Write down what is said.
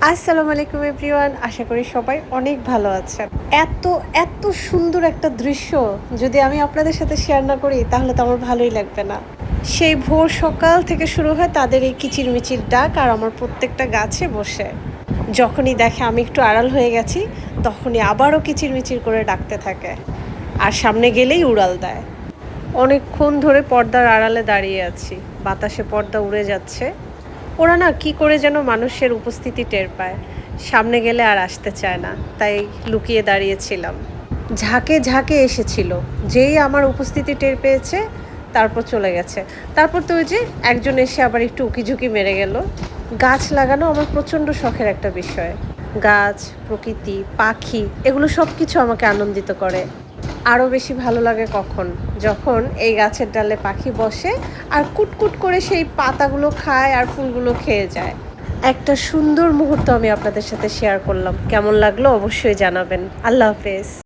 আসসালামু আলাইকুম এভরিওয়ান, আশা করি সবাই অনেক ভালো আছেন। এত এত সুন্দর একটা দৃশ্য যদি আমি আপনাদের সাথে শেয়ার না করি তাহলে তো আমার ভালোই লাগবে না। সেই ভোর সকাল থেকে শুরু হয় তাদের এই কিচিরমিচির ডাক আর আমার প্রত্যেকটা গাছে বসে। যখনই দেখে আমি একটু আড়াল হয়ে গেছি তখনই আবারও কিচিরমিচির করে ডাকতে থাকে আর সামনে গেলেই উড়াল দেয়। অনেকক্ষণ ধরে পর্দার আড়ালে দাঁড়িয়ে আছি, বাতাসে পর্দা উড়ে যাচ্ছে। ওরা না কি করে যেন মানুষের উপস্থিতি টের পায়, সামনে গেলে আর আসতে চায় না, তাই লুকিয়ে দাঁড়িয়েছিলাম। ঝাঁকে ঝাঁকে এসেছিল, যেই আমার উপস্থিতি টের পেয়েছে তারপর চলে গেছে। তারপর তো ওই যে একজন এসে আবার একটু উকিঝুঁকি মেরে গেল। গাছ লাগানো আমার প্রচণ্ড শখের একটা বিষয়। গাছ, প্রকৃতি, পাখি এগুলো সব কিছু আমাকে আনন্দিত করে। আরও বেশি ভালো লাগে কখন, যখন এই গাছের ডালে পাখি বসে আর কুটকুট করে সেই পাতাগুলো খায় আর ফুলগুলো খেয়ে যায়। একটা সুন্দর মুহূর্ত আমি আপনাদের সাথে শেয়ার করলাম, কেমন লাগলো অবশ্যই জানাবেন। আল্লাহ হাফেজ।